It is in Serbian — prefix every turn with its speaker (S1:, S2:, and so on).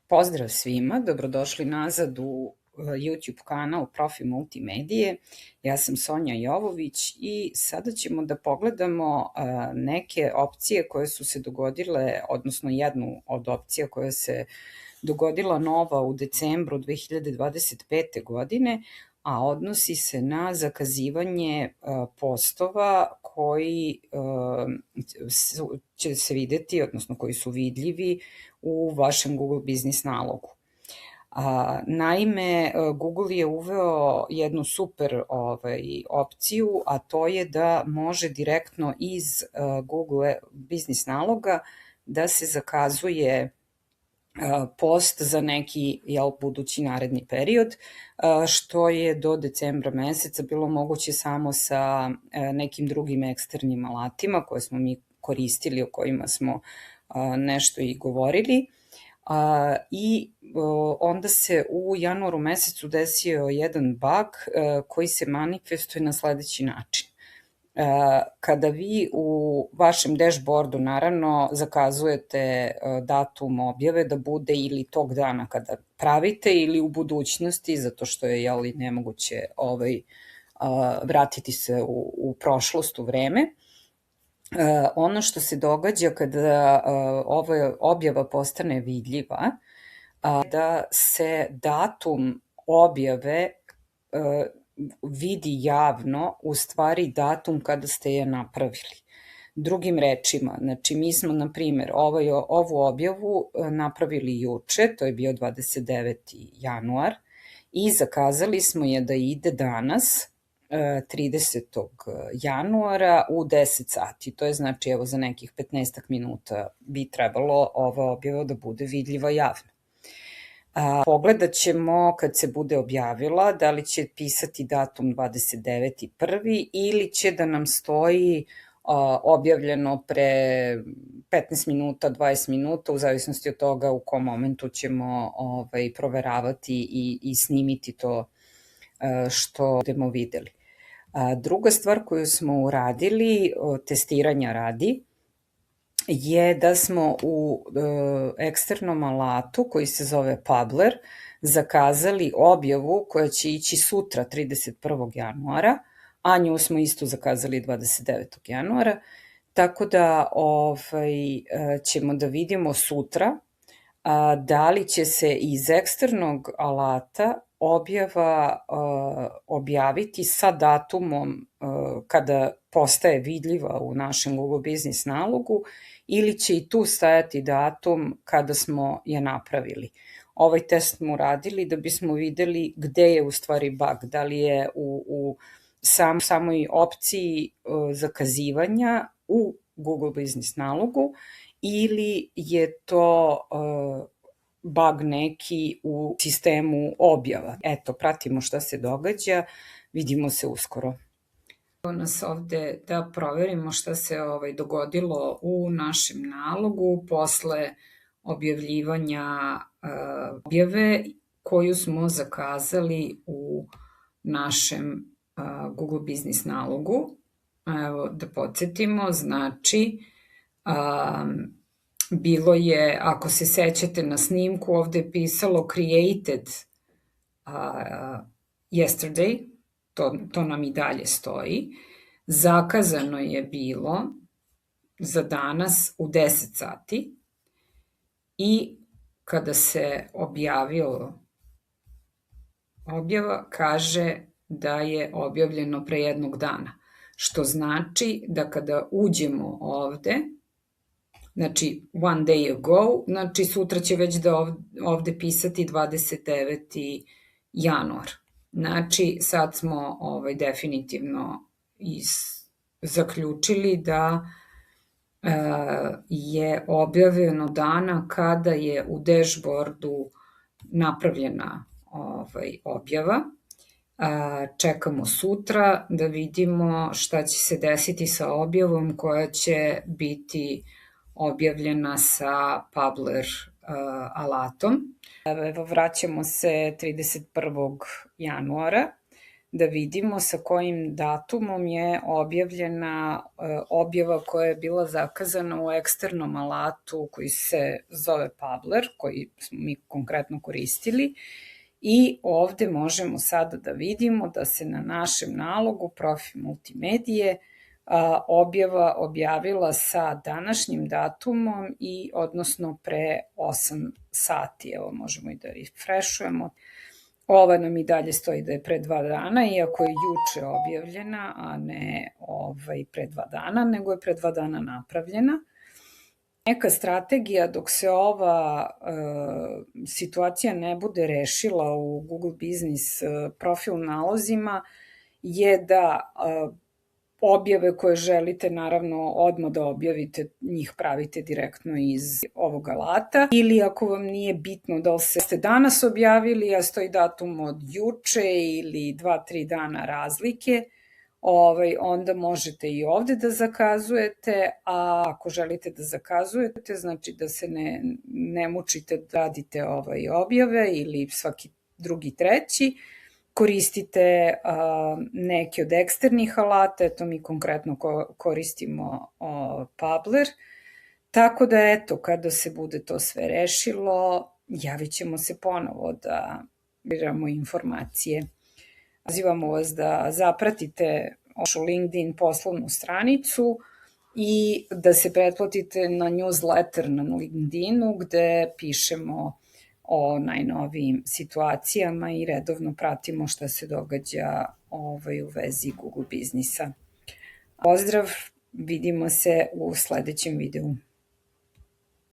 S1: Pozdrav svima, dobrodošli nazad u YouTube kanal Profi Multimedije. Ja sam Sonja Jovović i sada ćemo da pogledamo neke opcije koje su se dogodile, odnosno jednu od opcija koja se dogodila nova u decembru 2025. godine, a odnosi se na zakazivanje postova koji će se videti, odnosno koji su vidljivi u vašem Google Biznis nalogu. Naime, Google je uveo jednu super opciju, a to je da može direktno iz Google Biznis naloga da se zakazuje post za neki budući naredni period, što je do decembra meseca bilo moguće samo sa nekim drugim eksternim alatima koje smo mi koristili, o kojima smo nešto i govorili. I onda se u januaru mesecu desio jedan bug koji se manifestuje na sledeći način. Kada vi u vašem dashboardu naravno zakazujete datum objave da bude ili tog dana kada pravite ili u budućnosti, zato što je nemoguće vratiti se u prošlost, u vreme. Ono što se događa kada ova objava postane vidljiva, da se datum objave vidi javno, u stvari datum kada ste je napravili. Drugim rečima, znači mi smo, na primjer, ovu objavu napravili juče, to je bio 29. januar, i zakazali smo je da ide danas, 30. januara u 10 sati. To je znači, evo, za nekih 15 minuta bi trebalo ova objava da bude vidljiva javno. Pogledat ćemo kad se bude objavila da li će pisati datum 29.1. ili će da nam stoji objavljeno pre 15 minuta, 20 minuta, u zavisnosti od toga u kom momentu ćemo proveravati i snimiti to što budemo videli. Druga stvar koju smo uradili, testiranja radi, je da smo u eksternom alatu koji se zove Publer zakazali objavu koja će ići sutra 31. januara, a nju smo isto zakazali 29. januara, tako da ćemo da vidimo sutra da li će se iz eksternog alata objava objaviti sa datumom kada postaje vidljiva u našem Google Biznis nalogu ili će i tu stajati datum kada smo je napravili. Ovaj test smo uradili da bismo videli gde je u stvari bug, da li je u samoj opciji zakazivanja u Google Biznis nalogu ili je to bug neki u sistemu objava. Eto, pratimo šta se događa, vidimo se uskoro. Nas ovde da proverimo šta se dogodilo u našem nalogu posle objavljivanja objave koju smo zakazali u našem Google Biznis nalogu. Evo, da podsjetimo, znači bilo je, ako se sećate na snimku, ovde je pisalo created yesterday, to nam i dalje stoji. Zakazano je bilo za danas u 10 sati i kada se objavilo objava, kaže da je objavljeno pre jednog dana, što znači da kada uđemo ovde, znači one day ago, znači sutra će već da ovde pisati 29. januar. Znači sad smo definitivno zaključili da je objavljeno dana kada je u dashboardu napravljena objava. Čekamo sutra da vidimo šta će se desiti sa objavom koja će biti objavljena sa Publer alatom. Evo, vraćamo se 31. januara. da vidimo sa kojim datumom je objavljena objava koja je bila zakazana u eksternom alatu koji se zove Pabler, koji smo mi konkretno koristili. I ovde možemo sada da vidimo da se na našem nalogu Profi multimedije objava objavila sa današnjim datumom i odnosno pre 8 sati. Evo možemo i da refreshujemo. Ova nam i dalje stoji da je pre 2 dana, iako je juče objavljena, a ne pre 2 dana, nego je pre 2 dana napravljena. Neka strategija dok se ova situacija ne bude rešila u Google Business profil nalozima je da objave koje želite naravno odmah da objavite, njih pravite direktno iz ovog alata, ili ako vam nije bitno da li ste danas objavili, a stoji datum od juče ili 2-3 dana razlike, onda možete i ovde da zakazujete, a ako želite da zakazujete, znači da se ne mučite da radite objave ili svaki drugi, treći, koristite neke od eksternih alata, eto mi konkretno koristimo Pabler, tako da eto, kada se bude to sve rešilo, javit ćemo se ponovo da biramo informacije. Pozivamo vas da zapratite našu LinkedIn poslovnu stranicu i da se pretplatite na newsletter na LinkedInu gde pišemo o najnovijim situacijama i redovno pratimo šta se događa u vezi Google biznisa. Pozdrav, vidimo se u sledećem videu.